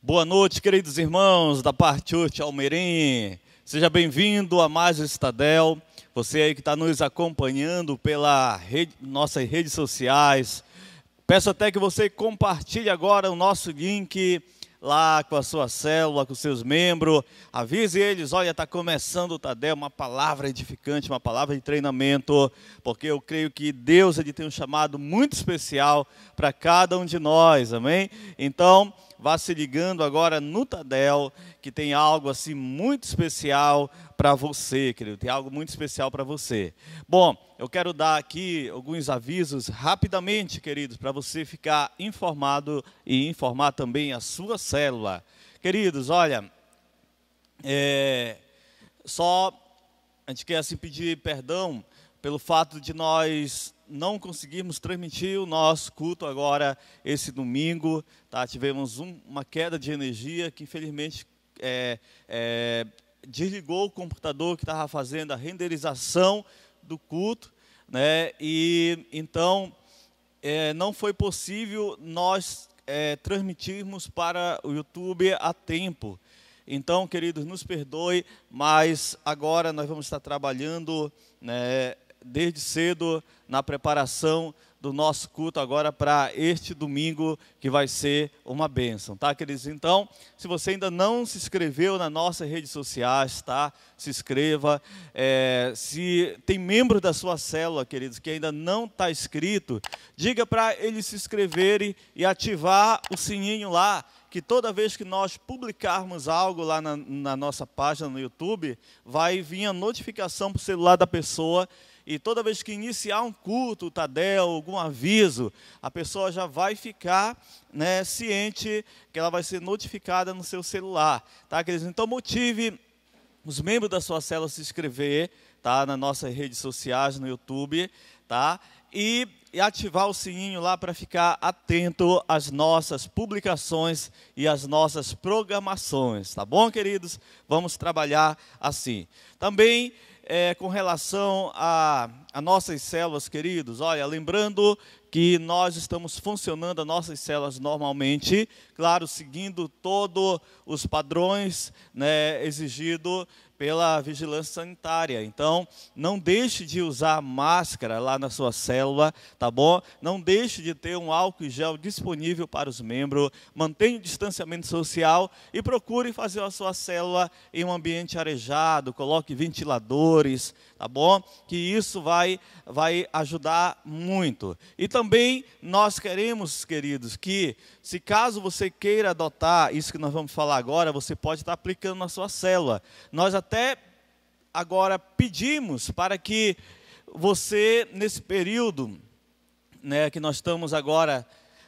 Boa noite, queridos irmãos da Parte Church Almeirim. Seja bem-vindo a mais um Estadel. Você aí que está nos acompanhando pela nossas redes sociais. Peço até que você compartilhe agora o nosso link lá com a sua célula, com os seus membros. Avise eles, olha, está começando o Tadel, uma palavra edificante, uma palavra de treinamento, porque eu creio que Deus ele tem um chamado muito especial para cada um de nós, amém? Então, vá se ligando agora no Tadel, que tem algo assim muito especial para você, querido, tem algo muito especial para você. Bom, eu quero dar aqui alguns avisos rapidamente, queridos, para você ficar informado e informar também a sua célula. Queridos, olha, a gente quer assim pedir perdão pelo fato de nós não conseguirmos transmitir o nosso culto agora esse domingo, tá? Tivemos uma queda de energia que infelizmente desligou o computador que estava fazendo a renderização do culto, né? E então não foi possível nós transmitirmos para o YouTube a tempo. Então, queridos, nos perdoe, mas agora nós vamos estar trabalhando, né, desde cedo na preparação do nosso culto agora para este domingo, que vai ser uma bênção, tá, queridos? Então, se você ainda não se inscreveu nas nossas redes sociais, tá? Se inscreva. Se tem membro da sua célula, queridos, que ainda não está inscrito, diga para eles se inscreverem e ativar o sininho lá, que toda vez que nós publicarmos algo lá na nossa página no YouTube, vai vir a notificação para o celular da pessoa. E toda vez que iniciar um culto, Tadel, algum aviso, a pessoa já vai ficar, né, ciente que ela vai ser notificada no seu celular, tá, queridos? Então motive os membros da sua célula a se inscrever, tá, nas nossas redes sociais, no YouTube, tá? E ativar o sininho lá para ficar atento às nossas publicações e às nossas programações, tá bom, queridos? Vamos trabalhar assim. Também com relação a nossas células, queridos, olha, lembrando que nós estamos funcionando as nossas células normalmente, claro, seguindo todos os padrões, né, exigidos pela vigilância sanitária. Então, não deixe de usar máscara lá na sua célula, tá bom? Não deixe de ter um álcool e gel disponível para os membros, mantenha o distanciamento social e procure fazer a sua célula em um ambiente arejado, coloque ventiladores, tá bom? Que isso vai ajudar muito. E também nós queremos, queridos, que se caso você queira adotar isso que nós vamos falar agora, você pode estar aplicando na sua célula. Nós até agora pedimos para que você, nesse período, né, que nós estamos agora,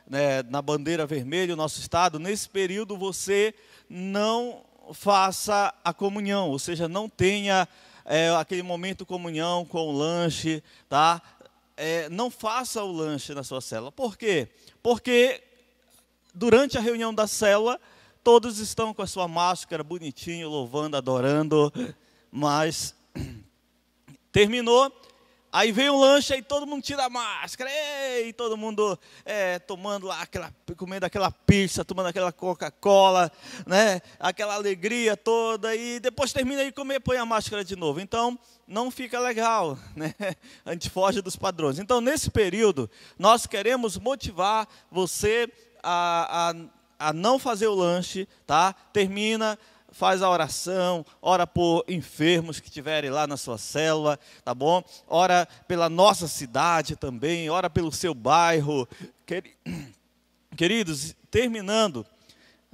né, na bandeira vermelha, o nosso estado, nesse período você não faça a comunhão, ou seja, não tenha aquele momento comunhão com o lanche, tá? Não faça o lanche na sua célula. Por quê? Porque durante a reunião da célula, todos estão com a sua máscara bonitinho, louvando, adorando, mas terminou, aí vem o lanche, aí todo mundo tira a máscara, e todo mundo tomando lá, comendo aquela pizza, tomando aquela Coca-Cola, né, aquela alegria toda, e depois termina de comer, põe a máscara de novo. Então, não fica legal, né? A gente foge dos padrões. Então, nesse período, nós queremos motivar você a não fazer o lanche, tá? Termina, faz a oração, ora por enfermos que estiverem lá na sua célula, tá bom? Ora pela nossa cidade também, ora pelo seu bairro. Queridos, terminando,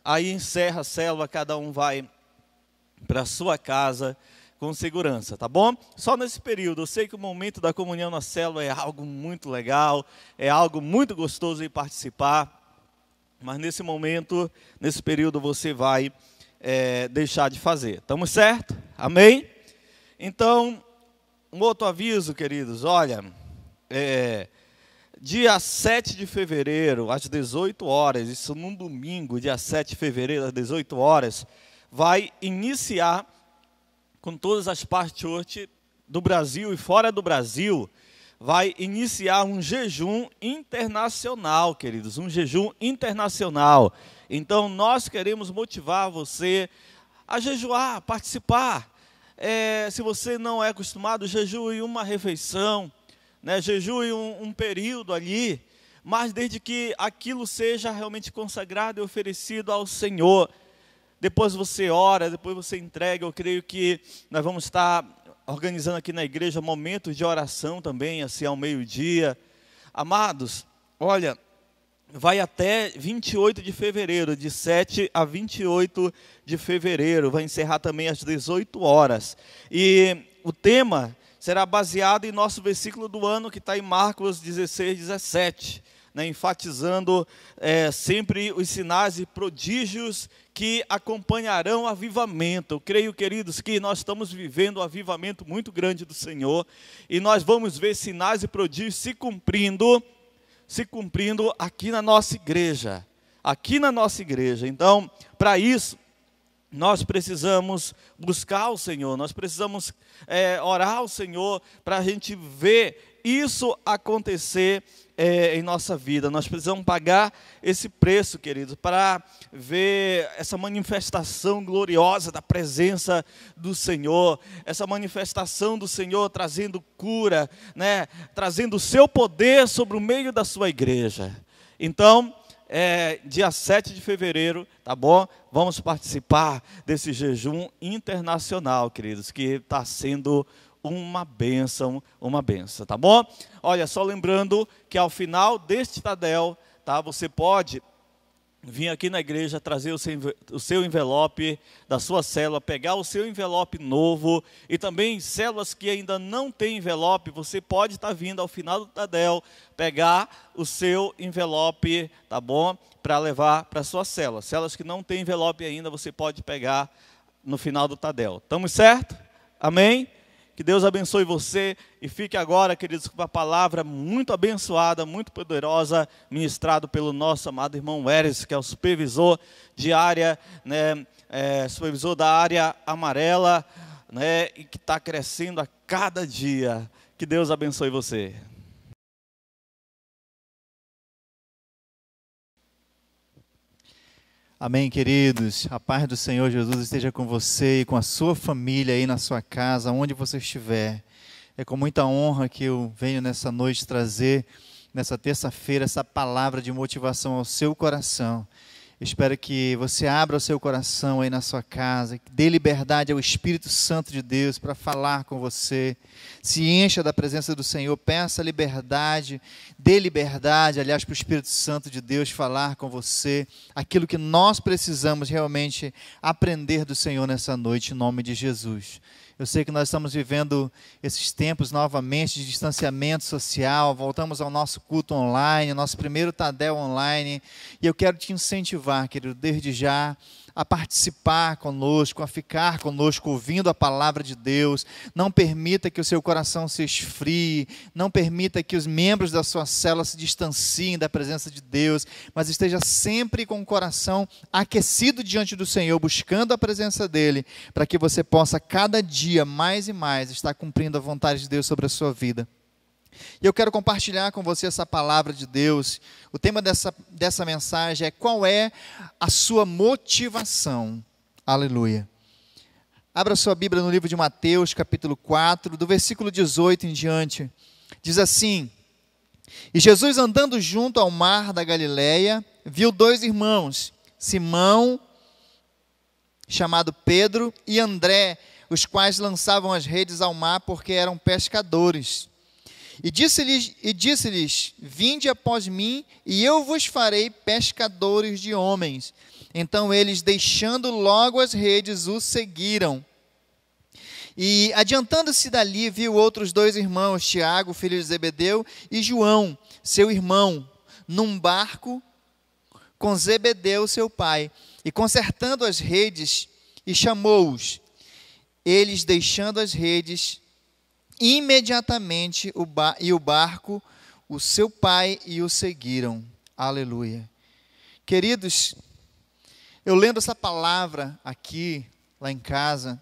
aí encerra a célula, cada um vai para a sua casa com segurança, tá bom? Só nesse período, eu sei que o momento da comunhão na célula é algo muito legal, é algo muito gostoso de participar, mas nesse momento, nesse período, você vai deixar de fazer. Estamos certo? Amém? Então, um outro aviso, queridos, olha, dia 7 de fevereiro, às 18 horas, isso num domingo, dia 7 de fevereiro, às 18 horas, vai iniciar com todas as partes do Brasil e fora do Brasil, vai iniciar um jejum internacional, queridos, um jejum internacional. Então, nós queremos motivar você a jejuar, a participar. Se você não é acostumado, jejue uma refeição, né? Jejue um período ali, mas desde que aquilo seja realmente consagrado e oferecido ao Senhor. Depois você ora, depois você entrega. Eu creio que nós vamos estar organizando aqui na igreja momentos de oração também, assim ao meio-dia. Amados, olha, vai até 28 de fevereiro, de 7 a 28 de fevereiro, vai encerrar também às 18 horas. E o tema será baseado em nosso versículo do ano, que está em Marcos 16, 17, né, enfatizando sempre os sinais e prodígios que acompanharão o avivamento. Eu creio, queridos, que nós estamos vivendo um avivamento muito grande do Senhor, e nós vamos ver sinais e prodígios se cumprindo aqui na nossa igreja. Então, para isso, nós precisamos buscar o Senhor, nós precisamos orar ao Senhor para a gente ver isso acontecer em nossa vida. Nós precisamos pagar esse preço, queridos, para ver essa manifestação gloriosa da presença do Senhor, essa manifestação do Senhor trazendo cura, né, trazendo o seu poder sobre o meio da sua igreja. Então, dia 7 de fevereiro, tá bom? Vamos participar desse jejum internacional, queridos, que está sendo uma bênção, tá bom? Olha, só lembrando que ao final deste Tadel, tá, você pode vir aqui na igreja, trazer o seu envelope da sua célula, pegar o seu envelope novo, e também células que ainda não têm envelope, você pode estar vindo ao final do Tadel, pegar o seu envelope, tá bom? Para levar para a sua célula. Células que não têm envelope ainda, você pode pegar no final do Tadel. Estamos certo? Amém? Que Deus abençoe você, e fique agora, queridos, com uma palavra muito abençoada, muito poderosa, ministrado pelo nosso amado irmão Eres, que é o supervisor de área, né, supervisor da área amarela, né, e que está crescendo a cada dia. Que Deus abençoe você. Amém, queridos. A paz do Senhor Jesus esteja com você e com a sua família aí na sua casa, onde você estiver. É com muita honra que eu venho nessa noite trazer, nessa terça-feira, essa palavra de motivação ao seu coração. Espero que você abra o seu coração aí na sua casa, que dê liberdade ao Espírito Santo de Deus para falar com você. Se encha da presença do Senhor, peça liberdade, dê liberdade, aliás, para o Espírito Santo de Deus falar com você. Aquilo que nós precisamos realmente aprender do Senhor nessa noite, em nome de Jesus. Eu sei que nós estamos vivendo esses tempos novamente de distanciamento social, voltamos ao nosso culto online, nosso primeiro Tadel online, e eu quero te incentivar, querido, desde já, a participar conosco, a ficar conosco, ouvindo a palavra de Deus. Não permita que o seu coração se esfrie, não permita que os membros da sua célula se distanciem da presença de Deus, mas esteja sempre com o coração aquecido diante do Senhor, buscando a presença dEle, para que você possa cada dia mais e mais estar cumprindo a vontade de Deus sobre a sua vida. E eu quero compartilhar com você essa palavra de Deus. O tema dessa mensagem é: qual é a sua motivação? Aleluia. Abra sua Bíblia no livro de Mateus, capítulo 4, do versículo 18 em diante. Diz assim: E Jesus, andando junto ao mar da Galileia, viu dois irmãos, Simão, chamado Pedro, e André, os quais lançavam as redes ao mar porque eram pescadores. E disse-lhes: Vinde após mim, e eu vos farei pescadores de homens. Então eles, deixando logo as redes, o seguiram. E adiantando-se dali, viu outros dois irmãos, Tiago, filho de Zebedeu, e João, seu irmão, num barco com Zebedeu, seu pai, e consertando as redes, e chamou-os. Eles, deixando as redes, imediatamente o barco, o seu pai, e o seguiram. Aleluia. Queridos, eu lendo essa palavra aqui, lá em casa,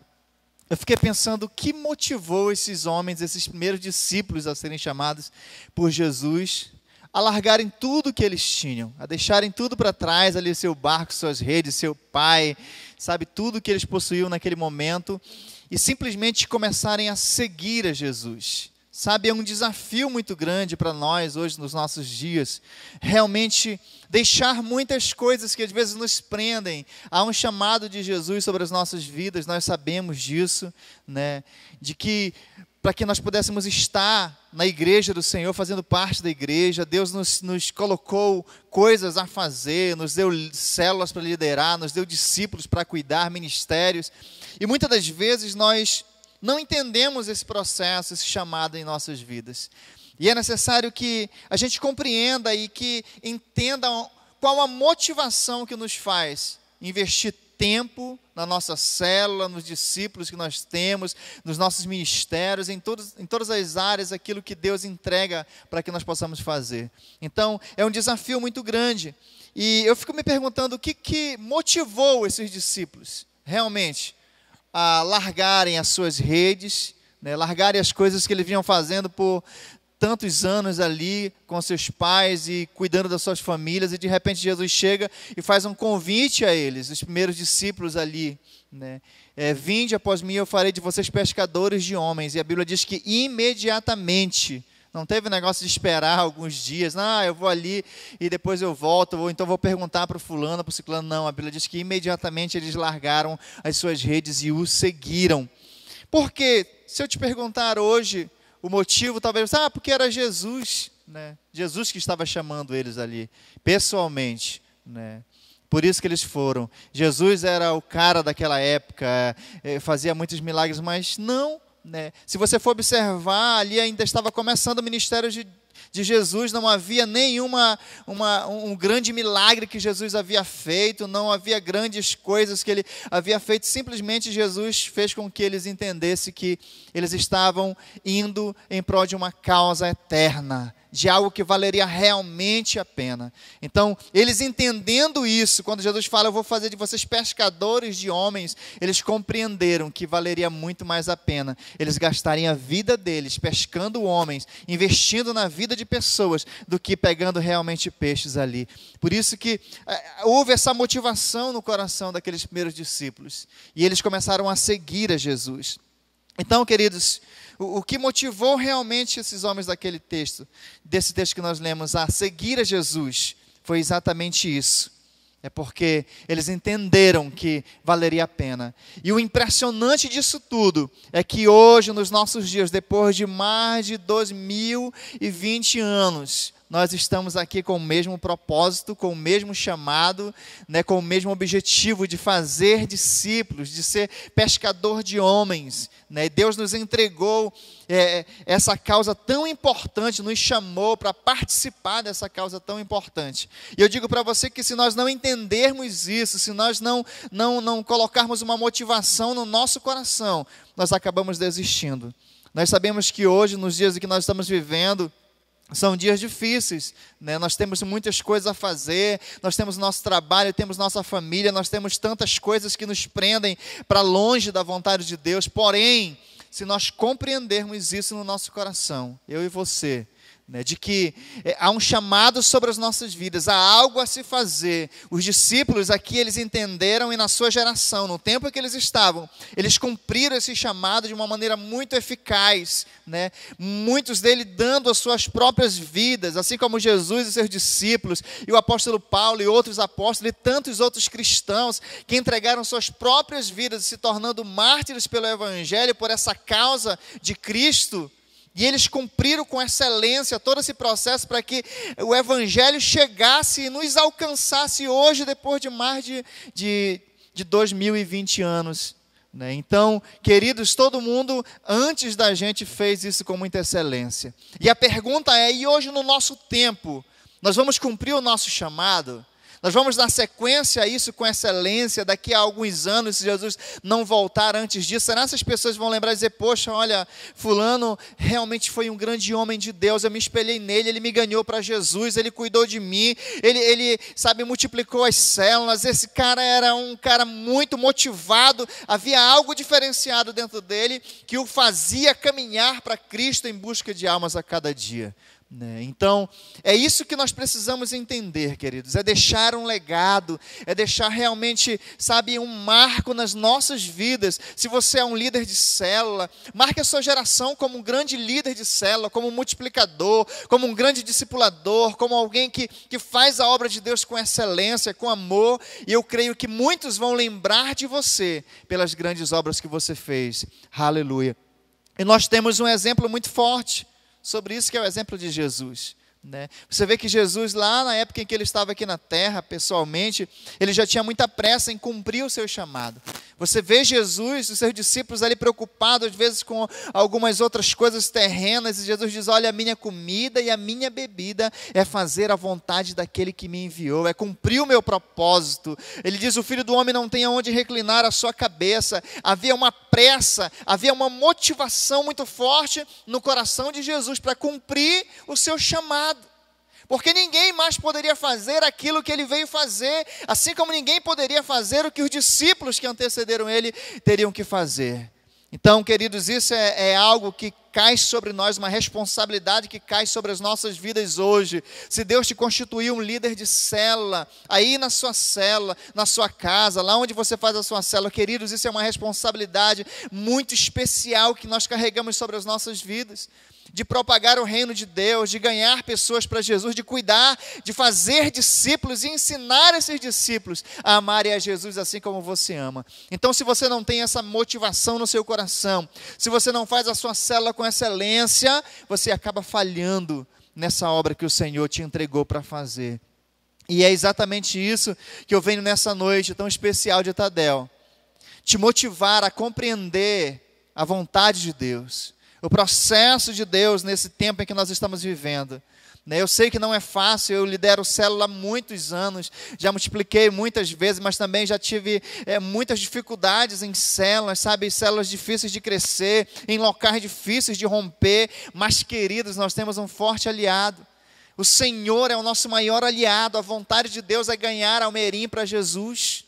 eu fiquei pensando o que motivou esses homens, esses primeiros discípulos a serem chamados por Jesus, a largarem tudo que eles tinham, a deixarem tudo para trás, ali seu barco, suas redes, seu pai, sabe, tudo que eles possuíam naquele momento, e simplesmente começarem a seguir a Jesus. Sabe, é um desafio muito grande para nós hoje, nos nossos dias, realmente deixar muitas coisas que às vezes nos prendem. Há um chamado de Jesus sobre as nossas vidas, nós sabemos disso, né? De que, para que nós pudéssemos estar na igreja do Senhor, fazendo parte da igreja, Deus nos colocou coisas a fazer, nos deu células para liderar, nos deu discípulos para cuidar, ministérios, e muitas das vezes nós não entendemos esse processo, esse chamado em nossas vidas. E é necessário que a gente compreenda e que entenda qual a motivação que nos faz investir tempo na nossa célula, nos discípulos que nós temos, nos nossos ministérios, em todas as áreas, aquilo que Deus entrega para que nós possamos fazer. Então, é um desafio muito grande. E eu fico me perguntando o que motivou esses discípulos, realmente, a largarem as suas redes, né, largarem as coisas que eles vinham fazendo por tantos anos ali com seus pais e cuidando das suas famílias, e de repente Jesus chega e faz um convite a eles, os primeiros discípulos ali, né? Vinde após mim, eu farei de vocês pescadores de homens. E a Bíblia diz que imediatamente, não teve negócio de esperar alguns dias, eu vou ali e depois eu volto, ou então vou perguntar para o fulano, para o ciclano. Não, a Bíblia diz que imediatamente eles largaram as suas redes e o seguiram. Porque, se eu te perguntar hoje, o motivo talvez, porque era Jesus, né? Jesus que estava chamando eles ali, pessoalmente, né? Por isso que eles foram. Jesus era o cara daquela época, fazia muitos milagres, mas não, né? Se você for observar, ali ainda estava começando o ministério de Jesus, não havia um grande milagre que Jesus havia feito, não havia grandes coisas que ele havia feito, simplesmente Jesus fez com que eles entendessem que eles estavam indo em prol de uma causa eterna, de algo que valeria realmente a pena. Então, eles entendendo isso, quando Jesus fala, eu vou fazer de vocês pescadores de homens, eles compreenderam que valeria muito mais a pena eles gastarem a vida deles pescando homens, investindo na vida de pessoas, do que pegando realmente peixes ali. Por isso que houve essa motivação no coração daqueles primeiros discípulos, e eles começaram a seguir a Jesus. Então, queridos, o que motivou realmente esses homens desse texto que nós lemos, a seguir a Jesus, foi exatamente isso. É porque eles entenderam que valeria a pena. E o impressionante disso tudo é que hoje, nos nossos dias, depois de mais de 2020 anos, nós estamos aqui com o mesmo propósito, com o mesmo chamado, né, com o mesmo objetivo de fazer discípulos, de ser pescador de homens, né? Deus nos entregou essa causa tão importante, nos chamou para participar dessa causa tão importante. E eu digo para você que se nós não entendermos isso, se nós não colocarmos uma motivação no nosso coração, nós acabamos desistindo. Nós sabemos que hoje, nos dias em que nós estamos vivendo, são dias difíceis, né? Nós temos muitas coisas a fazer, nós temos nosso trabalho, temos nossa família, nós temos tantas coisas que nos prendem para longe da vontade de Deus. Porém, se nós compreendermos isso no nosso coração, eu e você, né, de que há um chamado sobre as nossas vidas, há algo a se fazer. Os discípulos aqui, eles entenderam, e na sua geração, no tempo em que eles estavam, eles cumpriram esse chamado de uma maneira muito eficaz, né? Muitos deles dando as suas próprias vidas, assim como Jesus e seus discípulos, e o apóstolo Paulo e outros apóstolos, e tantos outros cristãos que entregaram suas próprias vidas, se tornando mártires pelo Evangelho, por essa causa de Cristo. E eles cumpriram com excelência todo esse processo para que o Evangelho chegasse e nos alcançasse hoje, depois de mais de 2020 anos. Né? Então, queridos, todo mundo antes da gente fez isso com muita excelência. E a pergunta é, e hoje no nosso tempo, nós vamos cumprir o nosso chamado? Nós vamos dar sequência a isso com excelência. Daqui a alguns anos, se Jesus não voltar antes disso, será que essas pessoas vão lembrar e dizer: poxa, olha, fulano realmente foi um grande homem de Deus, eu me espelhei nele, ele me ganhou para Jesus, ele cuidou de mim, ele sabe, multiplicou as células, esse cara era um cara muito motivado, havia algo diferenciado dentro dele, que o fazia caminhar para Cristo em busca de almas a cada dia. Então, é isso que nós precisamos entender, queridos, é deixar um legado, é deixar realmente, sabe, um marco nas nossas vidas. Se você é um líder de célula, marque a sua geração como um grande líder de célula, como um multiplicador, como um grande discipulador, como alguém que faz a obra de Deus com excelência, com amor, e eu creio que muitos vão lembrar de você pelas grandes obras que você fez. Aleluia. E nós temos um exemplo muito forte sobre isso, que é o exemplo de Jesus. Você vê que Jesus, lá na época em que ele estava aqui na terra, pessoalmente, ele já tinha muita pressa em cumprir o seu chamado. Você vê Jesus, os seus discípulos ali preocupados, às vezes com algumas outras coisas terrenas, e Jesus diz: olha, a minha comida e a minha bebida é fazer a vontade daquele que me enviou, é cumprir o meu propósito. Ele diz: o Filho do Homem não tem aonde reclinar a sua cabeça. Havia uma pressa, havia uma motivação muito forte no coração de Jesus para cumprir o seu chamado. Porque ninguém mais poderia fazer aquilo que ele veio fazer, assim como ninguém poderia fazer o que os discípulos que antecederam ele teriam que fazer. Então, queridos, isso é algo que cai sobre nós, uma responsabilidade que cai sobre as nossas vidas hoje. Se Deus te constituiu um líder de célula, aí na sua célula, na sua casa, lá onde você faz a sua célula, queridos, isso é uma responsabilidade muito especial que nós carregamos sobre as nossas vidas, de propagar o reino de Deus, de ganhar pessoas para Jesus, de cuidar, de fazer discípulos e ensinar esses discípulos a amarem a Jesus assim como você ama. Então, se você não tem essa motivação no seu coração, se você não faz a sua célula com excelência, você acaba falhando nessa obra que o Senhor te entregou para fazer. E é exatamente isso que eu venho nessa noite tão especial de Tadel, te motivar a compreender a vontade de Deus, o processo de Deus nesse tempo em que nós estamos vivendo. Eu sei que não é fácil, eu lidero célula há muitos anos, já multipliquei muitas vezes, mas também já tive muitas dificuldades em células, sabe? Células difíceis de crescer, em locais difíceis de romper, mas queridos, nós temos um forte aliado. O Senhor é o nosso maior aliado, a vontade de Deus é ganhar Almeirim para Jesus.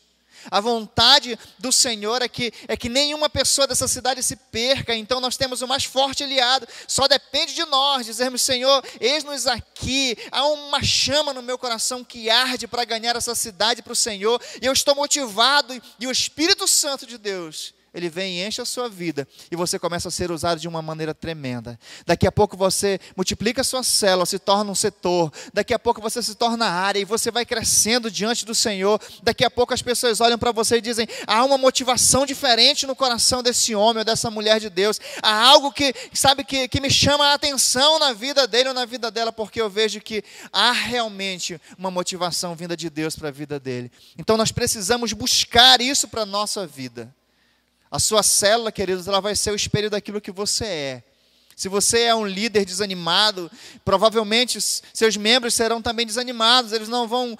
A vontade do Senhor é que nenhuma pessoa dessa cidade se perca. Então nós temos o mais forte aliado. Só depende de nós dizermos: Senhor, eis-nos aqui. Há uma chama no meu coração que arde para ganhar essa cidade para o Senhor. E eu estou motivado. E o Espírito Santo de Deus, ele vem e enche a sua vida, e você começa a ser usado de uma maneira tremenda. Daqui a pouco você multiplica a sua célula, se torna um setor. Daqui a pouco você se torna área, e você vai crescendo diante do Senhor. Daqui a pouco as pessoas olham para você e dizem: há uma motivação diferente no coração desse homem ou dessa mulher de Deus. Há algo que me chama a atenção na vida dele ou na vida dela, porque eu vejo que há realmente uma motivação vinda de Deus para a vida dele. Então nós precisamos buscar isso para a nossa vida. A sua célula, queridos, ela vai ser o espelho daquilo que você é. Se você é um líder desanimado, provavelmente seus membros serão também desanimados. Eles não vão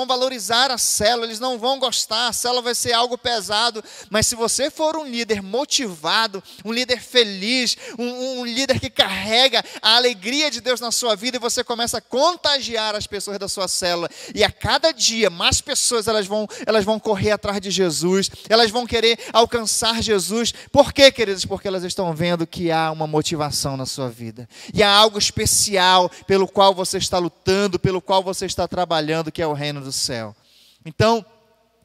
valorizar a célula, eles não vão gostar, a célula vai ser algo pesado. Mas se você for um líder motivado, um líder feliz, um líder que carrega a alegria de Deus na sua vida, e você começa a contagiar as pessoas da sua célula, e a cada dia mais pessoas elas vão correr atrás de Jesus, elas vão querer alcançar Jesus. Por quê, queridos? Porque elas estão vendo que há uma motivação na sua vida, e há algo especial pelo qual você está lutando, pelo qual você está trabalhando, que é o reino do céu. Então,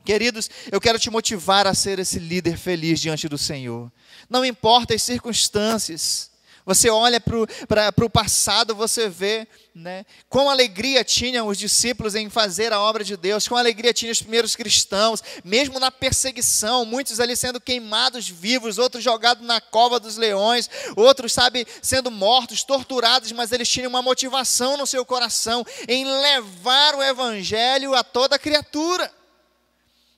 queridos, eu quero te motivar a ser esse líder feliz diante do Senhor. Não importa as circunstâncias. Você olha para o passado, você vê, quão alegria tinham os discípulos em fazer a obra de Deus, quão alegria tinham os primeiros cristãos, mesmo na perseguição, muitos ali sendo queimados vivos, outros jogados na cova dos leões, outros, sendo mortos, torturados, mas eles tinham uma motivação no seu coração em levar o evangelho a toda criatura,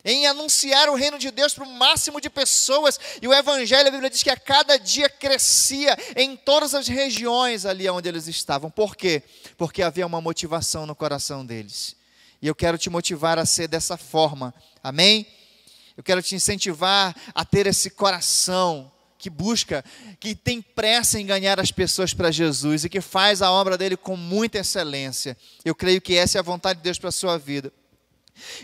em anunciar o reino de Deus para o máximo de pessoas. E o evangelho, a Bíblia diz que a cada dia crescia em todas as regiões ali onde eles estavam. Por quê? Porque havia uma motivação no coração deles. E eu quero te motivar a ser dessa forma, amém? Eu quero te incentivar a ter esse coração que busca, que tem pressa em ganhar as pessoas para Jesus e que faz a obra dele com muita excelência. Eu creio que essa é a vontade de Deus para a sua vida.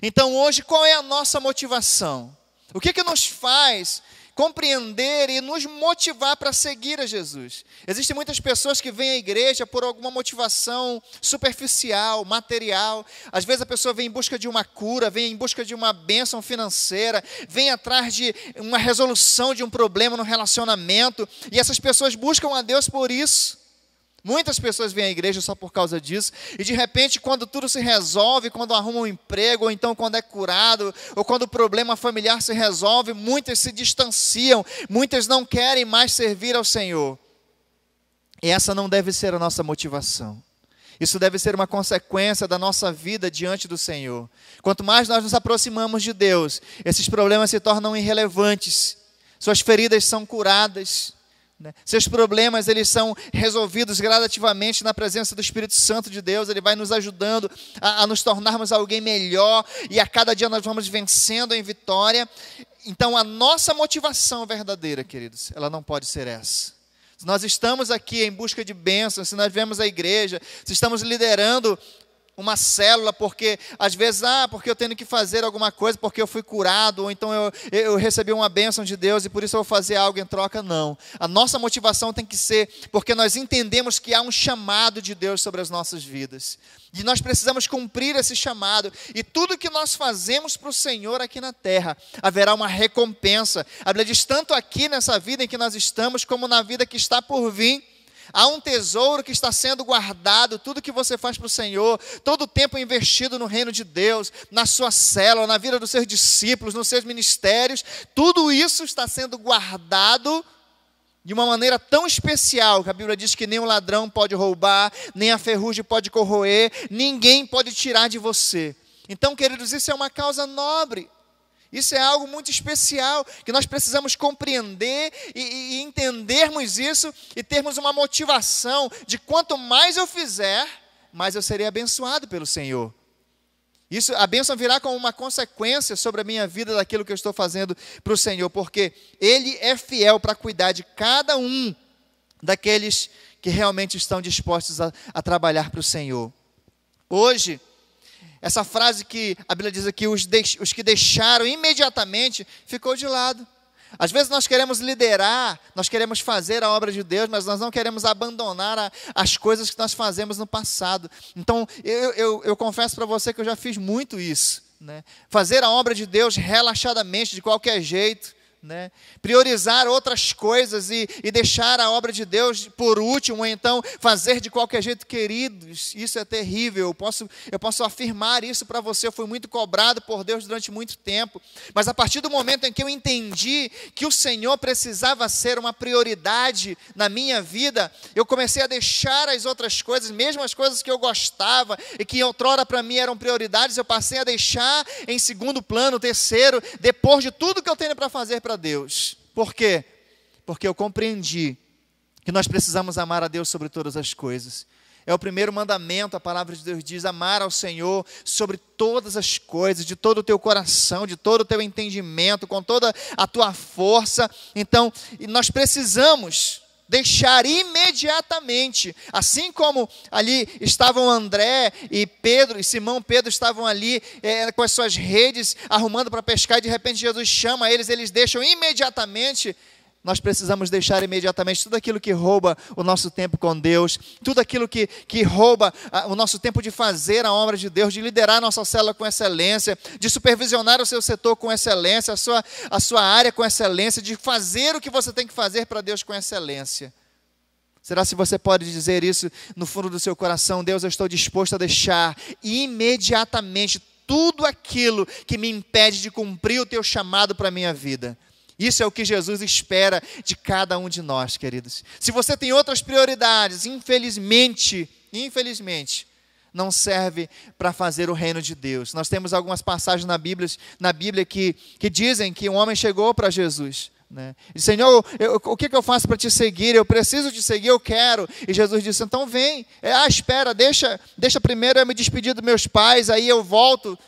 Então hoje, qual é a nossa motivação? O que nos faz compreender e nos motivar para seguir a Jesus? Existem muitas pessoas que vêm à igreja por alguma motivação superficial, material. Às vezes a pessoa vem em busca de uma cura, vem em busca de uma bênção financeira, vem atrás de uma resolução de um problema no relacionamento, e essas pessoas buscam a Deus por isso. Muitas pessoas vêm à igreja só por causa disso, e de repente, quando tudo se resolve, quando arrumam um emprego, ou então quando é curado, ou quando o problema familiar se resolve, muitas se distanciam, muitas não querem mais servir ao Senhor. E essa não deve ser a nossa motivação. Isso deve ser uma consequência da nossa vida diante do Senhor. Quanto mais nós nos aproximamos de Deus, esses problemas se tornam irrelevantes, suas feridas são curadas, seus problemas eles são resolvidos gradativamente na presença do Espírito Santo de Deus. Ele vai nos ajudando a nos tornarmos alguém melhor, e a cada dia nós vamos vencendo em vitória. Então a nossa motivação verdadeira, queridos, ela não pode ser essa. Se nós estamos aqui em busca de bênçãos, se nós viemos à igreja, se estamos liderando uma célula, porque às vezes, porque eu tenho que fazer alguma coisa, porque eu fui curado, ou então eu recebi uma bênção de Deus e por isso eu vou fazer algo em troca, não. A nossa motivação tem que ser porque nós entendemos que há um chamado de Deus sobre as nossas vidas, e nós precisamos cumprir esse chamado, e tudo que nós fazemos para o Senhor aqui na terra, haverá uma recompensa. A Bíblia diz, tanto aqui nessa vida em que nós estamos, como na vida que está por vir, há um tesouro que está sendo guardado. Tudo que você faz para o Senhor, todo o tempo investido no reino de Deus, na sua célula, na vida dos seus discípulos, nos seus ministérios, tudo isso está sendo guardado de uma maneira tão especial, que a Bíblia diz que nem o ladrão pode roubar, nem a ferrugem pode corroer, ninguém pode tirar de você. Então, queridos, isso é uma causa nobre. Isso é algo muito especial, que nós precisamos compreender e entendermos isso, e termos uma motivação de quanto mais eu fizer, mais eu serei abençoado pelo Senhor. Isso, a bênção virá como uma consequência sobre a minha vida daquilo que eu estou fazendo para o Senhor, porque Ele é fiel para cuidar de cada um daqueles que realmente estão dispostos a trabalhar para o Senhor. Hoje, essa frase que a Bíblia diz aqui, os que deixaram imediatamente, ficou de lado. Às vezes nós queremos liderar, nós queremos fazer a obra de Deus, mas nós não queremos abandonar as coisas que nós fazemos no passado. Então, eu confesso para você que eu já fiz muito isso, né? Fazer a obra de Deus relaxadamente, de qualquer jeito, né? Priorizar outras coisas e deixar a obra de Deus por último, ou então fazer de qualquer jeito. Queridos, isso é terrível. Eu posso afirmar isso para você. Eu fui muito cobrado por Deus durante muito tempo, mas a partir do momento em que eu entendi que o Senhor precisava ser uma prioridade na minha vida, eu comecei a deixar as outras coisas, mesmo as coisas que eu gostava e que outrora para mim eram prioridades, eu passei a deixar em segundo plano, terceiro, depois de tudo que eu tenho para fazer para Deus. Por quê? Porque eu compreendi que nós precisamos amar a Deus sobre todas as coisas. É o primeiro mandamento, a palavra de Deus diz, amar ao Senhor sobre todas as coisas, de todo o teu coração, de todo o teu entendimento, com toda a tua força. Então, nós precisamos deixar imediatamente, assim como ali estavam André e Pedro, e Simão Pedro estavam ali com as suas redes, arrumando para pescar, e de repente Jesus chama eles, eles deixam imediatamente. Nós precisamos deixar imediatamente tudo aquilo que rouba o nosso tempo com Deus, tudo aquilo que rouba o nosso tempo de fazer a obra de Deus, de liderar a nossa célula com excelência, de supervisionar o seu setor com excelência, a sua área com excelência, de fazer o que você tem que fazer para Deus com excelência. Será se você pode dizer isso no fundo do seu coração? Deus, eu estou disposto a deixar imediatamente tudo aquilo que me impede de cumprir o teu chamado para a minha vida. Isso é o que Jesus espera de cada um de nós, queridos. Se você tem outras prioridades, infelizmente, não serve para fazer o reino de Deus. Nós temos algumas passagens na Bíblia que dizem que um homem chegou para Jesus, né? E, Senhor, o que eu faço para te seguir? Eu preciso te seguir, eu quero. E Jesus disse, então vem. Espera, deixa primeiro eu me despedir dos meus pais, aí eu volto.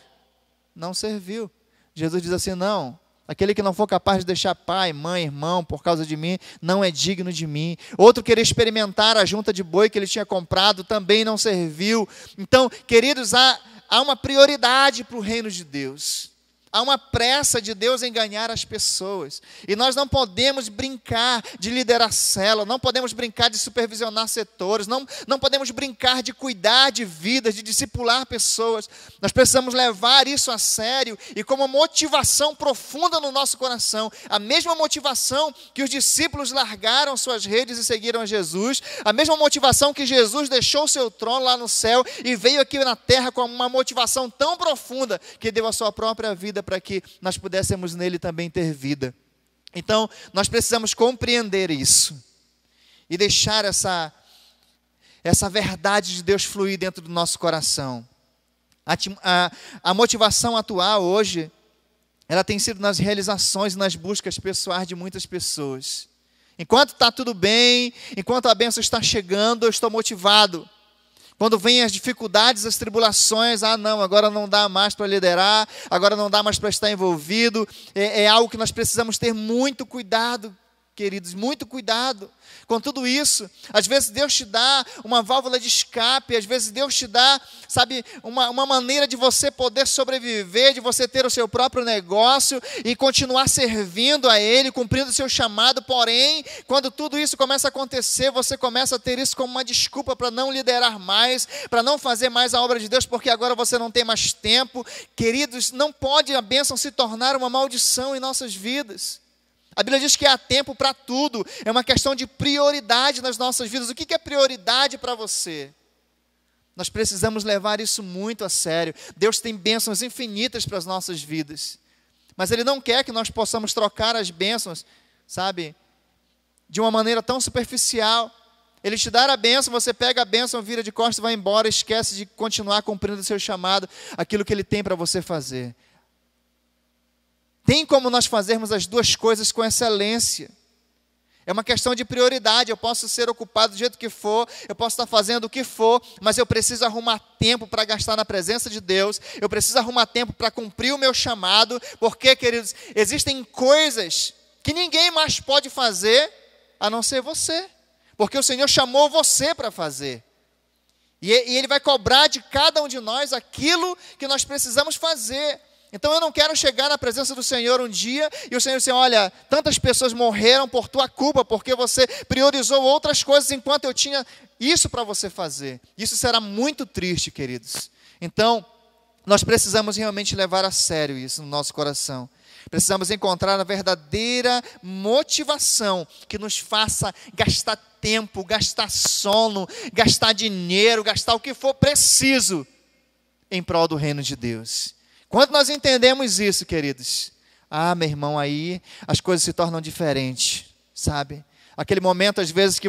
Não serviu. Jesus diz assim, não. Aquele que não for capaz de deixar pai, mãe, irmão, por causa de mim, não é digno de mim. Outro queria experimentar a junta de boi que ele tinha comprado, também não serviu. Então, queridos, há uma prioridade para o reino de Deus. Há uma pressa de Deus em ganhar as pessoas. E nós não podemos brincar de liderar célula, não podemos brincar de supervisionar setores, não podemos brincar de cuidar de vidas, de discipular pessoas. Nós precisamos levar isso a sério e como motivação profunda no nosso coração. A mesma motivação que os discípulos largaram suas redes e seguiram a Jesus, a mesma motivação que Jesus deixou o seu trono lá no céu e veio aqui na terra com uma motivação tão profunda que deu a sua própria vida para que nós pudéssemos nele também ter vida. Então, nós precisamos compreender isso e deixar essa verdade de Deus fluir dentro do nosso coração. A motivação atual hoje, ela tem sido nas realizações e nas buscas pessoais de muitas pessoas. Enquanto está tudo bem, enquanto a bênção está chegando, eu estou motivado. Quando vêm as dificuldades, as tribulações, não, agora não dá mais para liderar, agora não dá mais para estar envolvido. É algo que nós precisamos ter muito cuidado, queridos, muito cuidado com tudo isso. Às vezes Deus te dá uma válvula de escape, às vezes Deus te dá, sabe, uma maneira de você poder sobreviver, de você ter o seu próprio negócio e continuar servindo a Ele, cumprindo o seu chamado. Porém, quando tudo isso começa a acontecer, você começa a ter isso como uma desculpa para não liderar mais, para não fazer mais a obra de Deus, porque agora você não tem mais tempo. Queridos, não pode a bênção se tornar uma maldição em nossas vidas. A Bíblia diz que há tempo para tudo, é uma questão de prioridade nas nossas vidas. O que é prioridade para você? Nós precisamos levar isso muito a sério. Deus tem bênçãos infinitas para as nossas vidas, mas Ele não quer que nós possamos trocar as bênçãos, sabe, de uma maneira tão superficial. Ele te dá a bênção, você pega a bênção, vira de costas e vai embora, esquece de continuar cumprindo o seu chamado, aquilo que Ele tem para você fazer. Tem como nós fazermos as duas coisas com excelência. É uma questão de prioridade. Eu posso ser ocupado do jeito que for, eu posso estar fazendo o que for, mas eu preciso arrumar tempo para gastar na presença de Deus, eu preciso arrumar tempo para cumprir o meu chamado, porque, queridos, existem coisas que ninguém mais pode fazer a não ser você, porque o Senhor chamou você para fazer. E Ele vai cobrar de cada um de nós aquilo que nós precisamos fazer. Então eu não quero chegar na presença do Senhor um dia e o Senhor dizer, olha, tantas pessoas morreram por tua culpa, porque você priorizou outras coisas enquanto eu tinha isso para você fazer. Isso será muito triste, queridos. Então, nós precisamos realmente levar a sério isso no nosso coração. Precisamos encontrar a verdadeira motivação que nos faça gastar tempo, gastar sono, gastar dinheiro, gastar o que for preciso em prol do reino de Deus. Quando nós entendemos isso, queridos, meu irmão, aí as coisas se tornam diferentes, sabe? Aquele momento, às vezes, que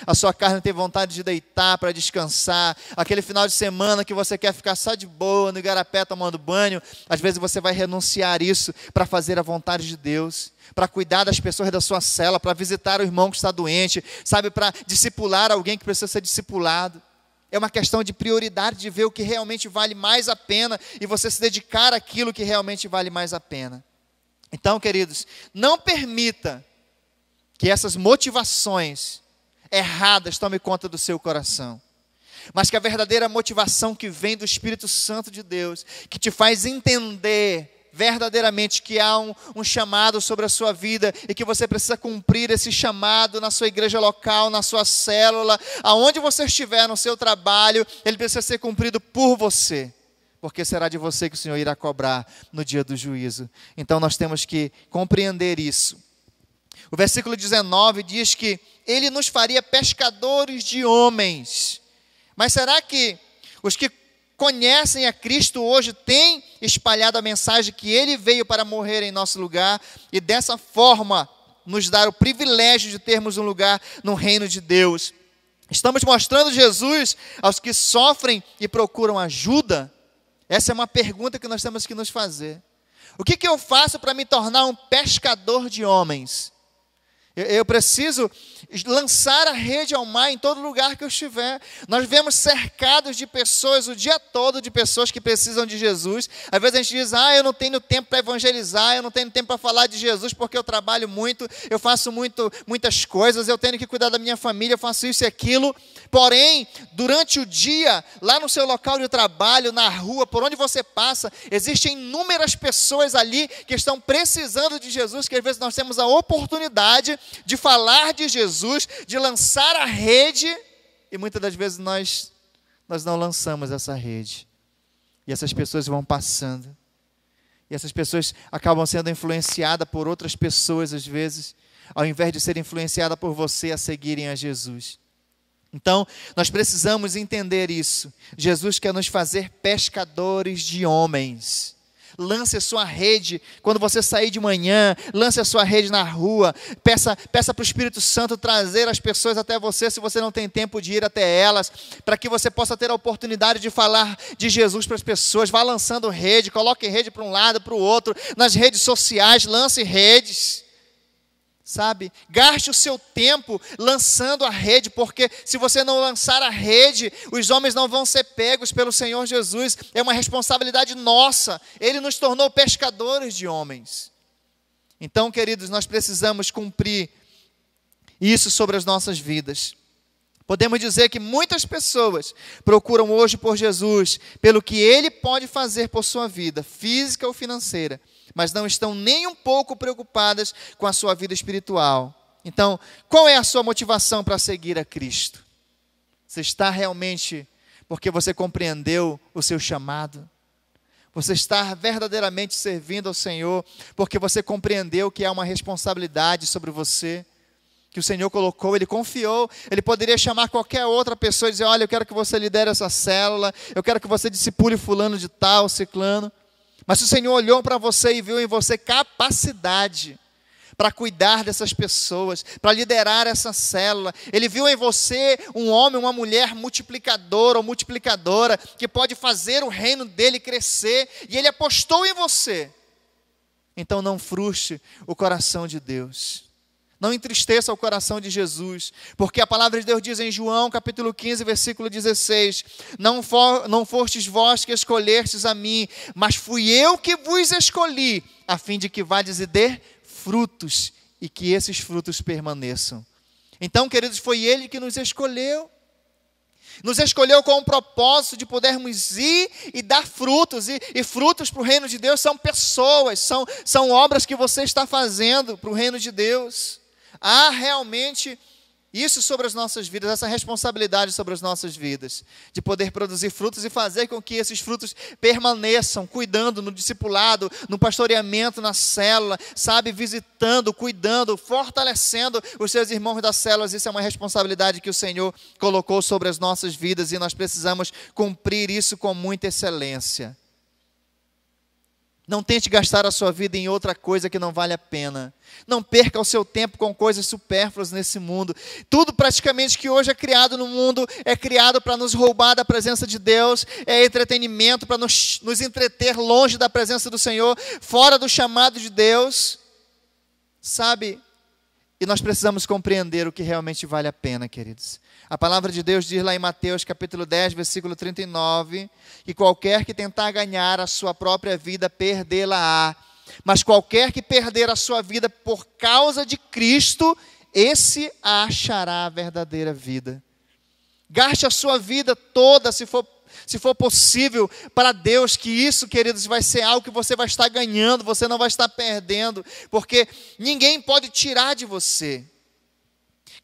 a sua carne tem vontade de deitar para descansar, aquele final de semana que você quer ficar só de boa, no igarapé, tomando banho, às vezes você vai renunciar isso para fazer a vontade de Deus, para cuidar das pessoas da sua cela, para visitar o irmão que está doente, sabe, para discipular alguém que precisa ser discipulado. É uma questão de prioridade, de ver o que realmente vale mais a pena e você se dedicar àquilo que realmente vale mais a pena. Então, queridos, não permita que essas motivações erradas tomem conta do seu coração, mas que a verdadeira motivação que vem do Espírito Santo de Deus, que te faz entender verdadeiramente que há um chamado sobre a sua vida e que você precisa cumprir esse chamado na sua igreja local, na sua célula, aonde você estiver no seu trabalho, ele precisa ser cumprido por você, porque será de você que o Senhor irá cobrar no dia do juízo. Então nós temos que compreender isso. O versículo 19 diz que Ele nos faria pescadores de homens. Mas será que os que conhecem a Cristo hoje têm espalhado a mensagem que Ele veio para morrer em nosso lugar e dessa forma nos dar o privilégio de termos um lugar no reino de Deus? Estamos mostrando Jesus aos que sofrem e procuram ajuda? Essa é uma pergunta que nós temos que nos fazer. O que eu faço para me tornar um pescador de homens? Eu preciso lançar a rede ao mar em todo lugar que eu estiver. Nós vivemos cercados de pessoas o dia todo, de pessoas que precisam de Jesus. Às vezes a gente diz, eu não tenho tempo para evangelizar, eu não tenho tempo para falar de Jesus porque eu trabalho muito, eu faço muitas coisas, eu tenho que cuidar da minha família, eu faço isso e aquilo. Porém, durante o dia, lá no seu local de trabalho, na rua, por onde você passa, existem inúmeras pessoas ali que estão precisando de Jesus, que às vezes nós temos a oportunidade de falar de Jesus, de lançar a rede, e muitas das vezes nós não lançamos essa rede. E essas pessoas vão passando. E essas pessoas acabam sendo influenciadas por outras pessoas, às vezes, ao invés de serem influenciadas por você a seguirem a Jesus. Então, nós precisamos entender isso. Jesus quer nos fazer pescadores de homens. Lance a sua rede, quando você sair de manhã, lance a sua rede na rua, peça para o Espírito Santo trazer as pessoas até você, se você não tem tempo de ir até elas, para que você possa ter a oportunidade de falar de Jesus para as pessoas. Vá lançando rede, coloque rede para um lado, para o outro, nas redes sociais, lance redes. Sabe, gaste o seu tempo lançando a rede, porque se você não lançar a rede, os homens não vão ser pegos pelo Senhor Jesus, é uma responsabilidade nossa, Ele nos tornou pescadores de homens. Então, queridos, nós precisamos cumprir isso sobre as nossas vidas. Podemos dizer que muitas pessoas procuram hoje por Jesus, pelo que Ele pode fazer por sua vida, física ou financeira, mas não estão nem um pouco preocupadas com a sua vida espiritual. Então, qual é a sua motivação para seguir a Cristo? Você está realmente porque você compreendeu o seu chamado? Você está verdadeiramente servindo ao Senhor porque você compreendeu que há uma responsabilidade sobre você, que o Senhor colocou, Ele confiou. Ele poderia chamar qualquer outra pessoa e dizer, olha, eu quero que você lidere essa célula, eu quero que você discipule fulano de tal, ciclano. Mas o Senhor olhou para você e viu em você capacidade para cuidar dessas pessoas, para liderar essa célula. Ele viu em você um homem, uma mulher multiplicador ou multiplicadora, que pode fazer o reino dele crescer, e Ele apostou em você. Então não frustre o coração de Deus. Não entristeça o coração de Jesus, porque a palavra de Deus diz em João, capítulo 15, versículo 16, não fostes vós que escolhestes a mim, mas fui eu que vos escolhi, a fim de que vades e dê frutos, e que esses frutos permaneçam. Então, queridos, foi Ele que nos escolheu com o propósito de podermos ir e dar frutos, e frutos para o reino de Deus são pessoas, são obras que você está fazendo para o reino de Deus. Há realmente isso sobre as nossas vidas, essa responsabilidade sobre as nossas vidas, de poder produzir frutos e fazer com que esses frutos permaneçam, cuidando no discipulado, no pastoreamento, na célula, sabe, visitando, cuidando, fortalecendo os seus irmãos das células. Isso é uma responsabilidade que o Senhor colocou sobre as nossas vidas e nós precisamos cumprir isso com muita excelência. Não tente gastar a sua vida em outra coisa que não vale a pena. Não perca o seu tempo com coisas supérfluas nesse mundo. Tudo praticamente que hoje é criado no mundo é criado para nos roubar da presença de Deus, é entretenimento para nos entreter longe da presença do Senhor, fora do chamado de Deus, sabe? E nós precisamos compreender o que realmente vale a pena, queridos. A palavra de Deus diz lá em Mateus capítulo 10, versículo 39, que qualquer que tentar ganhar a sua própria vida, perdê-la-á. Mas qualquer que perder a sua vida por causa de Cristo, esse achará a verdadeira vida. Gaste a sua vida toda, se for possível, para Deus, que isso, queridos, vai ser algo que você vai estar ganhando, você não vai estar perdendo, porque ninguém pode tirar de você.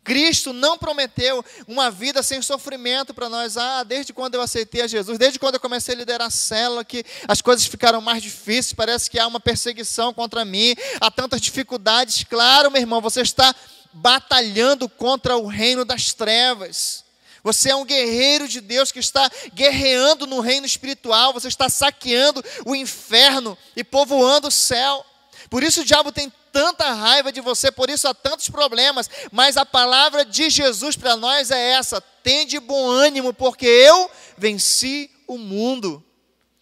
Cristo não prometeu uma vida sem sofrimento para nós. Desde quando eu aceitei a Jesus, desde quando eu comecei a liderar a célula, que as coisas ficaram mais difíceis, parece que há uma perseguição contra mim, há tantas dificuldades. Claro, meu irmão, você está batalhando contra o reino das trevas. Você é um guerreiro de Deus que está guerreando no reino espiritual, você está saqueando o inferno e povoando o céu. Por isso o diabo tem tanta raiva de você, por isso há tantos problemas, mas a palavra de Jesus para nós é essa: tende bom ânimo, porque eu venci o mundo.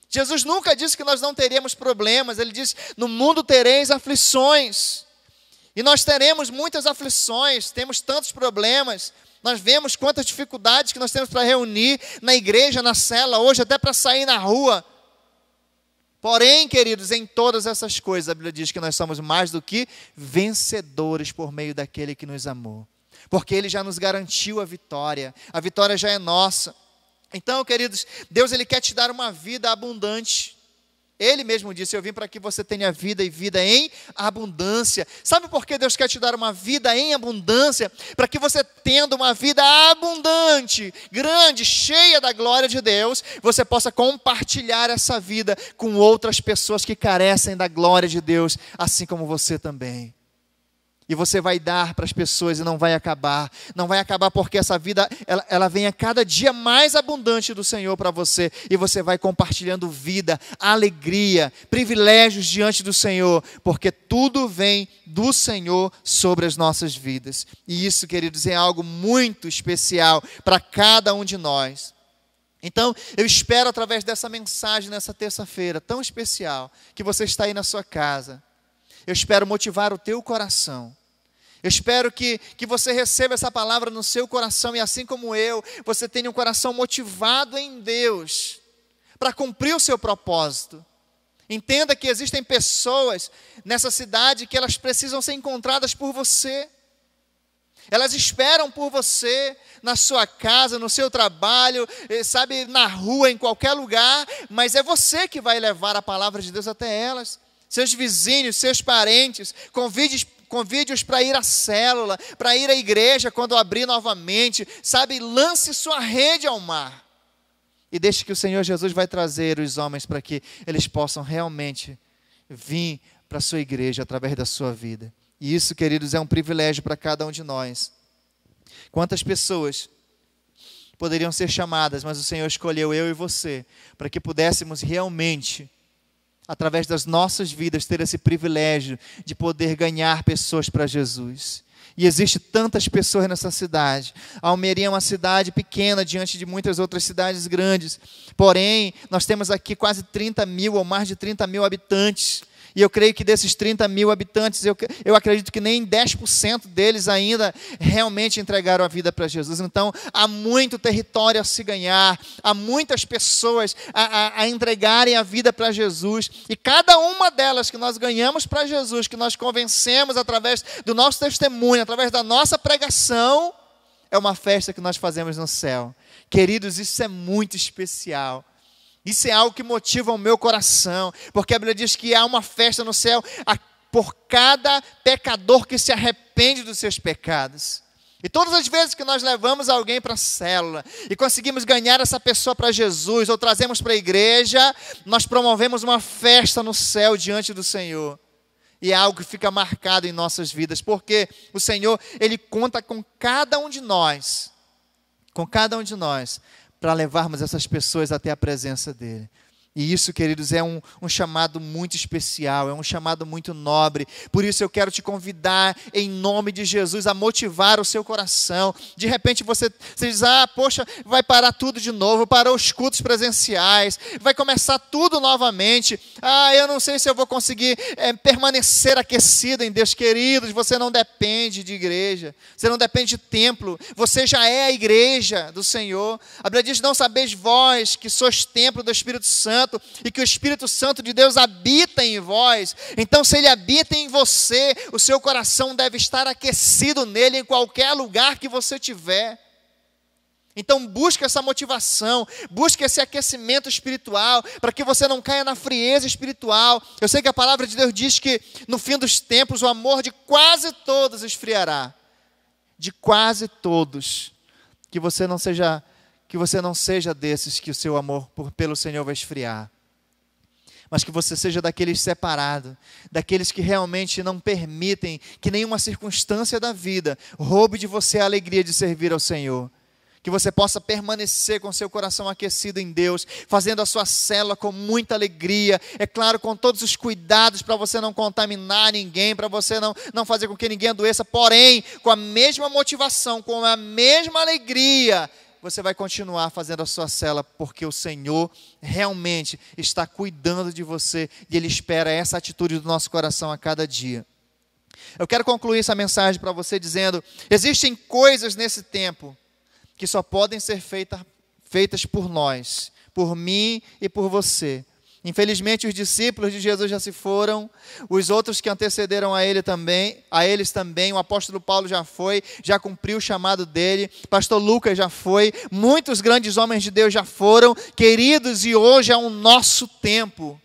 Jesus nunca disse que nós não teríamos problemas, Ele disse, no mundo tereis aflições. E nós teremos muitas aflições, temos tantos problemas, nós vemos quantas dificuldades que nós temos para reunir na igreja, na cela, hoje até para sair na rua. Porém, queridos, em todas essas coisas, a Bíblia diz que nós somos mais do que vencedores por meio daquele que nos amou. Porque Ele já nos garantiu a vitória já é nossa. Então, queridos, Deus Ele quer te dar uma vida abundante. Ele mesmo disse, eu vim para que você tenha vida e vida em abundância. Sabe por que Deus quer te dar uma vida em abundância? Para que você tendo uma vida abundante, grande, cheia da glória de Deus, você possa compartilhar essa vida com outras pessoas que carecem da glória de Deus, assim como você também. E você vai dar para as pessoas e não vai acabar. Não vai acabar porque essa vida, ela vem a cada dia mais abundante do Senhor para você. E você vai compartilhando vida, alegria, privilégios diante do Senhor. Porque tudo vem do Senhor sobre as nossas vidas. E isso, queridos, é algo muito especial para cada um de nós. Então, eu espero através dessa mensagem nessa terça-feira tão especial, que você está aí na sua casa. Eu espero motivar o teu coração. Eu espero que você receba essa palavra no seu coração e assim como eu, você tenha um coração motivado em Deus para cumprir o seu propósito. Entenda que existem pessoas nessa cidade que elas precisam ser encontradas por você. Elas esperam por você na sua casa, no seu trabalho, sabe, na rua, em qualquer lugar, mas é você que vai levar a palavra de Deus até elas. Seus vizinhos, seus parentes, convide-os para ir à célula, para ir à igreja quando abrir novamente, sabe, lance sua rede ao mar. E deixe que o Senhor Jesus vai trazer os homens para que eles possam realmente vir para a sua igreja através da sua vida. E isso, queridos, é um privilégio para cada um de nós. Quantas pessoas poderiam ser chamadas, mas o Senhor escolheu eu e você, para que pudéssemos realmente, através das nossas vidas, ter esse privilégio de poder ganhar pessoas para Jesus. E existe tantas pessoas nessa cidade. A Almeria é uma cidade pequena diante de muitas outras cidades grandes. Porém, nós temos aqui quase 30 mil ou mais de 30 mil habitantes. E eu creio que desses 30 mil habitantes, eu acredito que nem 10% deles ainda realmente entregaram a vida para Jesus. Então, há muito território a se ganhar, há muitas pessoas a entregarem a vida para Jesus. E cada uma delas que nós ganhamos para Jesus, que nós convencemos através do nosso testemunho, através da nossa pregação, é uma festa que nós fazemos no céu. Queridos, isso é muito especial. Isso é algo que motiva o meu coração, porque a Bíblia diz que há uma festa no céu por cada pecador que se arrepende dos seus pecados. E todas as vezes que nós levamos alguém para a célula e conseguimos ganhar essa pessoa para Jesus ou trazemos para a igreja, nós promovemos uma festa no céu diante do Senhor. E é algo que fica marcado em nossas vidas, porque o Senhor, Ele conta com cada um de nós, para levarmos essas pessoas até a presença dEle. E isso, queridos, é um chamado muito especial, é um chamado muito nobre. Por isso eu quero te convidar, em nome de Jesus, a motivar o seu coração. De repente você diz, poxa, vai parar tudo de novo, parou os cultos presenciais, vai começar tudo novamente. Eu não sei se eu vou conseguir permanecer aquecido em Deus. Queridos, você não depende de igreja, você não depende de templo, você já é a igreja do Senhor. A Bíblia diz, não sabeis vós que sois templo do Espírito Santo, e que o Espírito Santo de Deus habita em vós. Então, se Ele habita em você, o seu coração deve estar aquecido nele em qualquer lugar que você tiver. Então busque essa motivação, busque esse aquecimento espiritual, para que você não caia na frieza espiritual. Eu sei que a palavra de Deus diz que no fim dos tempos o amor de quase todos esfriará. De quase todos. Que você não seja desses que o seu amor pelo Senhor vai esfriar. Mas que você seja daqueles separados, daqueles que realmente não permitem que nenhuma circunstância da vida roube de você a alegria de servir ao Senhor. Que você possa permanecer com seu coração aquecido em Deus, fazendo a sua célula com muita alegria, é claro, com todos os cuidados para você não contaminar ninguém, para você não fazer com que ninguém adoeça, porém, com a mesma motivação, com a mesma alegria, você vai continuar fazendo a sua célula, porque o Senhor realmente está cuidando de você e Ele espera essa atitude do nosso coração a cada dia. Eu quero concluir essa mensagem para você dizendo: existem coisas nesse tempo que só podem ser feitas por nós, por mim e por você. Infelizmente, os discípulos de Jesus já se foram, os outros que antecederam a eles também, o apóstolo Paulo já foi, já cumpriu o chamado dele, pastor Lucas já foi, muitos grandes homens de Deus já foram, queridos, e hoje é o nosso tempo.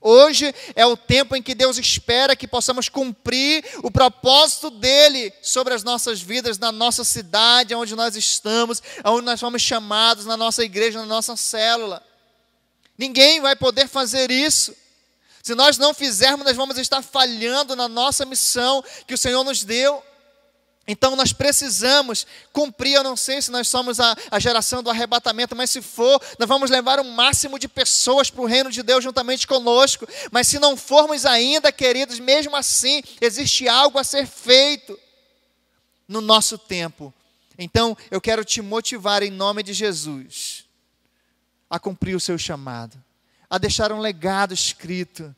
Hoje é o tempo em que Deus espera que possamos cumprir o propósito dele sobre as nossas vidas, na nossa cidade, onde nós estamos, onde nós fomos chamados, na nossa igreja, na nossa célula. Ninguém vai poder fazer isso. Se nós não fizermos, nós vamos estar falhando na nossa missão que o Senhor nos deu. Então nós precisamos cumprir. Eu não sei se nós somos a geração do arrebatamento, mas se for, nós vamos levar o máximo de pessoas para o reino de Deus juntamente conosco. Mas se não formos ainda, queridos, mesmo assim, existe algo a ser feito no nosso tempo. Então eu quero te motivar em nome de Jesus a cumprir o seu chamado, a deixar um legado escrito,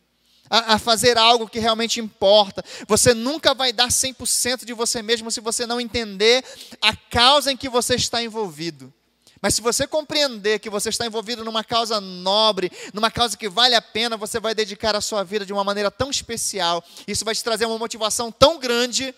a fazer algo que realmente importa. Você nunca vai dar 100% de você mesmo se você não entender a causa em que você está envolvido. Mas se você compreender que você está envolvido numa causa nobre, numa causa que vale a pena, você vai dedicar a sua vida de uma maneira tão especial. Isso vai te trazer uma motivação tão grande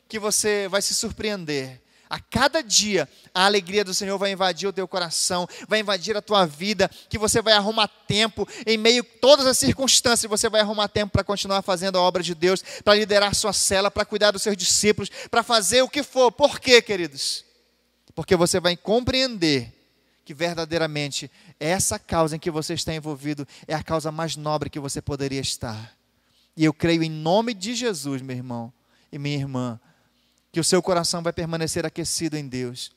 que você vai se surpreender. A cada dia, a alegria do Senhor vai invadir o teu coração, vai invadir a tua vida, que você vai arrumar tempo, em meio a todas as circunstâncias, você vai arrumar tempo para continuar fazendo a obra de Deus, para liderar a sua cela, para cuidar dos seus discípulos, para fazer o que for. Por quê, queridos? Porque você vai compreender que verdadeiramente essa causa em que você está envolvido é a causa mais nobre que você poderia estar. E eu creio em nome de Jesus, meu irmão e minha irmã, que o seu coração vai permanecer aquecido em Deus.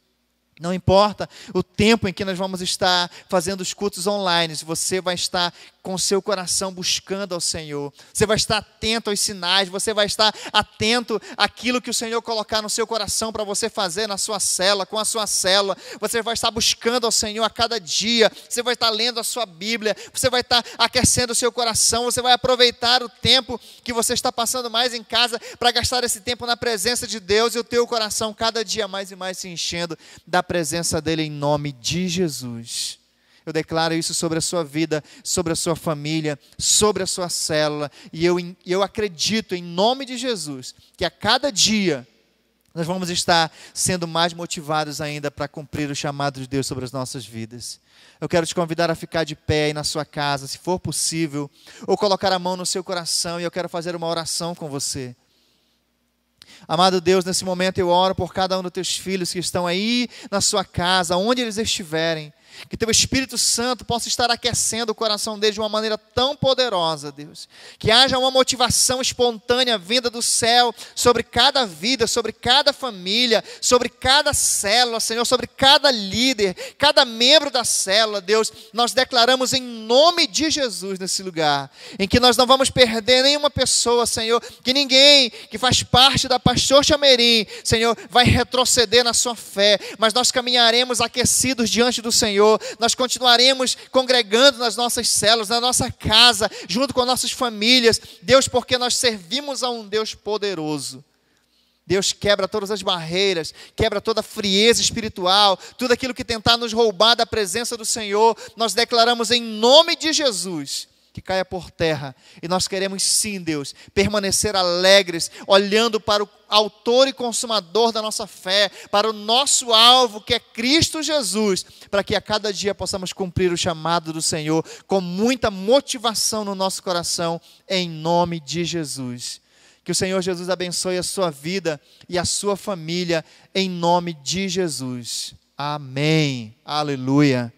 Não importa o tempo em que nós vamos estar fazendo os cultos online, você vai estar com o seu coração buscando ao Senhor. Você vai estar atento aos sinais, você vai estar atento àquilo que o Senhor colocar no seu coração para você fazer na sua célula, com a sua célula. Você vai estar buscando ao Senhor a cada dia, você vai estar lendo a sua Bíblia, você vai estar aquecendo o seu coração, você vai aproveitar o tempo que você está passando mais em casa para gastar esse tempo na presença de Deus, e o teu coração cada dia mais e mais se enchendo da presença dele em nome de Jesus. Eu declaro isso sobre a sua vida, sobre a sua família, sobre a sua célula, e eu acredito em nome de Jesus que a cada dia nós vamos estar sendo mais motivados ainda para cumprir o chamado de Deus sobre as nossas vidas. Eu quero te convidar a ficar de pé aí na sua casa, se for possível, ou colocar a mão no seu coração, e eu quero fazer uma oração com você. Amado Deus, nesse momento eu oro por cada um dos teus filhos que estão aí na sua casa, onde eles estiverem. Que teu Espírito Santo possa estar aquecendo o coração deles de uma maneira tão poderosa, Deus. Que haja uma motivação espontânea vinda do céu sobre cada vida, sobre cada família, sobre cada célula, Senhor, sobre cada líder, cada membro da célula, Deus. Nós declaramos em nome de Jesus nesse lugar, em que nós não vamos perder nenhuma pessoa, Senhor, que ninguém que faz parte da Pastor Chamerim, Senhor, vai retroceder na sua fé, mas nós caminharemos aquecidos diante do Senhor. Nós continuaremos congregando nas nossas células, na nossa casa, junto com nossas famílias, Deus, porque nós servimos a um Deus poderoso. Deus, quebra todas as barreiras, quebra toda a frieza espiritual, tudo aquilo que tentar nos roubar da presença do Senhor, nós declaramos em nome de Jesus que caia por terra. E nós queremos sim, Deus, permanecer alegres, olhando para o autor e consumador da nossa fé, para o nosso alvo, que é Cristo Jesus, para que a cada dia possamos cumprir o chamado do Senhor com muita motivação no nosso coração, em nome de Jesus. Que o Senhor Jesus abençoe a sua vida e a sua família, em nome de Jesus. Amém. Aleluia.